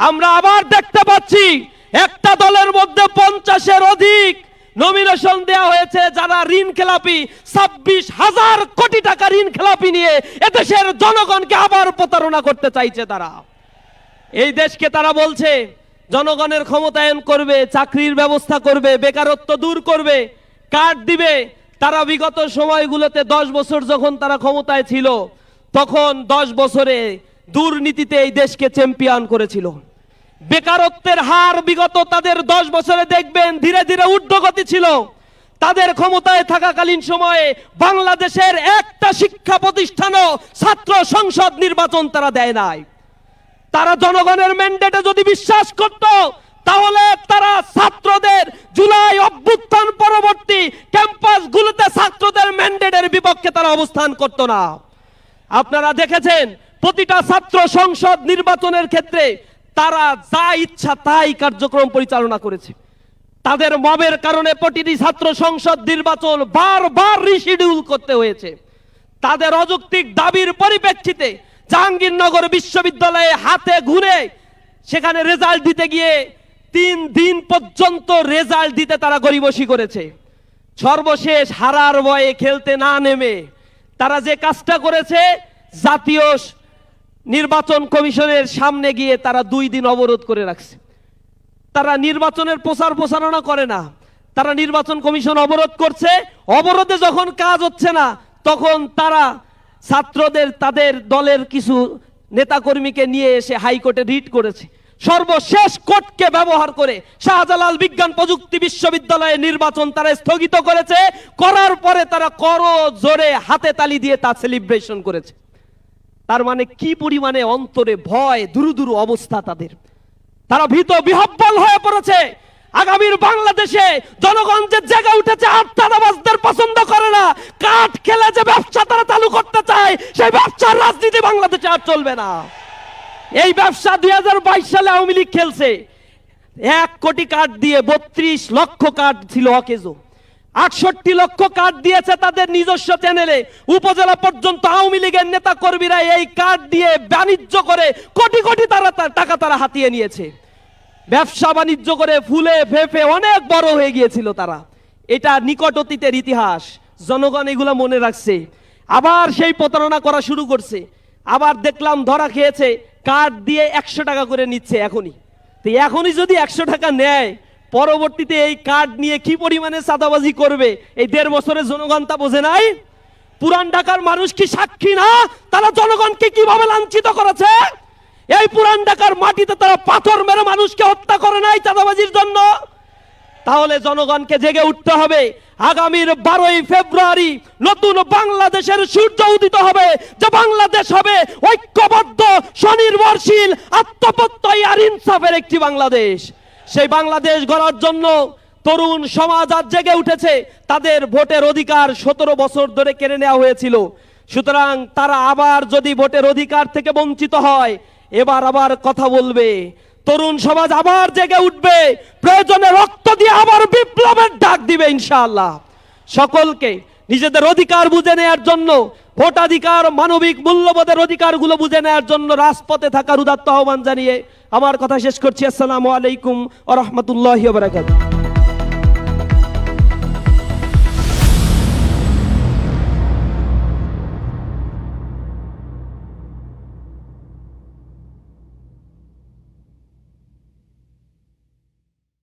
আমরা আবার দেখতে পাচ্ছি একটা দলের মধ্যে 50-এর অধিক নমিনেশন দেওয়া হয়েছে যারা ঋণ খেলাপি, 26,000 কোটি টাকা ঋণ খেলাপি নিয়ে এদেশের জনগণকে আবার প্রতারণা করতে চাইছে। তারা এই দেশকে তারা বলছে জনগণের ক্ষমতায়ন করবে, চাকরির ব্যবস্থা করবে, বেকারত্ব দূর করবে, কার্ড দিবে। তারা বিগত সময়গুলোতে 10 বছর যখন তারা ক্ষমতায় ছিল তখন 10 বছরে দুর্নীতিতে এই দেশকে চ্যাম্পিয়ন করেছিল। বেকারত্বের হার বিগত তাদের 10 বছরে দেখবেন ধীরে ধীরে ঊর্ধ্বগতি ছিল। তাদের ক্ষমতায় থাকাকালীন সময়ে বাংলাদেশের একটা শিক্ষা প্রতিষ্ঠানও ছাত্র সংসদ নির্বাচন তারা দেয় নাই। তারা জনগণের ম্যান্ডেটে যদি বিশ্বাস করত তাহলে তারা ছাত্রদের জুলাই অভ্যুত্থান পরবর্তী ক্যাম্পাসগুলোতে ছাত্রদের ম্যান্ডেটের বিপক্ষে তারা অবস্থান করত না। আপনারা দেখেছেন প্রতিটা ছাত্র সংসদ নির্বাচনের ক্ষেত্রে তারা যা ইচ্ছা তাই কার্যক্রম পরিচালনা করেছে। তাদের মবের কারণে প্রতিটি ছাত্র সংসদ নির্বাচন বারবার রিশিডিউল করতে হয়েছে। তাদের অযৌক্তিক দাবির পরিপ্রেক্ষিতে জাহাঙ্গীরনগর বিশ্ববিদ্যালয়ে হাতে ঘুরে সেখানে রেজাল্ট দিতে গিয়ে 3 দিন পর্যন্ত রেজাল্ট দিতে তারা গরিবসি করেছে। সর্বশেষ হারার ভয়ে খেলতে না নেমে তারা যে কাজটা করেছে, জাতীয় নির্বাচন কমিশনের সামনে গিয়ে তারা 2 দিন অবরোধ করে রাখছে। তারা নির্বাচনের প্রচারণা করে না, তারা নির্বাচন কমিশন অবরোধ করছে। অবরোধে যখন কাজ হচ্ছে না তখন তারা ছাত্রদের তাদের দলের কিছু নেতাকর্মীকে নিয়ে এসে হাইকোর্টে রিট করেছে। সর্বশেষ কোর্টকে ব্যবহার করে শাহজালাল বিজ্ঞান প্রযুক্তি বিশ্ববিদ্যালয়ের নির্বাচন তারা স্থগিত করেছে। করার পরে তারা করো জোরে হাতে তালি দিয়ে তা সেলিব্রেশন করেছে। তার মানে কি পরিমাণে অন্তরে ভয়, দুরু অবস্থা তাদের। তারা ভীত বিহ্বল হয়ে পড়েছে। আগামীর বাংলাদেশে জনগণ যে জেগে উঠেছে আর চাঁদাবাজদের পছন্দ করে না। কাঠ খেলে যে ব্যবসা তারা চালু করতে চায় সেই ব্যবসার রাজনীতি বাংলাদেশে আর চলবে না। এই ব্যবসা 2022 সালে আওয়ামী লীগ খেলছে। 1 কোটি কার্ড দিয়ে 32 লক্ষ কার্ড ছিল অকেজো। 68 লক্ষ কার্ড দিয়েছে তাদের নিজস্ব চ্যানেলে। উপজেলা পর্যন্ত আওয়ামী লীগের নেতা কর্মীরা এই কার্ড দিয়ে বাণিজ্য করে কোটি কোটি টাকা তারা হাতিয়ে নিয়েছে। ব্যবসা বাণিজ্য করে ফুলে ফেঁপে অনেক বড় হয়ে গিয়েছিল তারা। এটা নিকট অতীতের ইতিহাস, জনগণ এগুলো মনে রাখছে। আবার সেই প্রতারণা করা শুরু করছে। আবার দেখলাম ধরা খেয়েছে, কার্ড দিয়ে 100 টাকা করে নিচ্ছে এখনই। তো এখনই যদি 100 টাকা নেয়, পরবর্তীতে এই কার্ড নিয়ে কি পরিমাণে চাঁদাবাজি করবে এই 1.5 বছরের জনগণ তা বোঝে নাই। পুরান ঢাকার মানুষ কি সাক্ষী না তারা জনগণকে কিভাবে লাঞ্ছিত করেছে? এই পুরান ঢাকার মাটিতে তারা পাথর মেরে মানুষকে হত্যা করে নাই চাঁদাবাজির জন্য। তাহলে জনগণকে জেগে উঠতে হবে। আগামীর 12ই ফেব্রুয়ারি নতুন বাংলাদেশের সূর্য উদিত হবে, যে বাংলাদেশ হবে ঐক্যবদ্ধ, স্বনির্ভরশীল, আত্মপ্রত্যয়ী আর ইনসাফের একটি বাংলাদেশ। সেই বাংলাদেশ গড়ার জন্য তরুণ সমাজ আজ জেগে উঠেছে। তাদের ভোটের অধিকার 17 বছর ধরে কেড়ে নেওয়া হয়েছিল। সুতরাং তারা আবার যদি ভোটের অধিকার থেকে বঞ্চিত হয়, এবার আবার কথা বলবে। তরুণ সমাজ আবার জেগে উঠবে, প্রয়োজনে রক্ত দিয়ে আবার বিপ্লবের ডাক দিবে ইনশাআল্লাহ। সকলকে নিজেদের অধিকার বুঝে নেওয়ার জন্য, ভোটাধিকার, মানবিক মূল্যবোধের অধিকারগুলো বুঝে নেওয়ার জন্য রাজপথে থাকার উদাত্ত আহ্বান জানিয়ে আমার কথা শেষ করছি। আসসালামু আলাইকুম ওয়া রাহমাতুল্লাহি ওয়া বারাকাতুহু।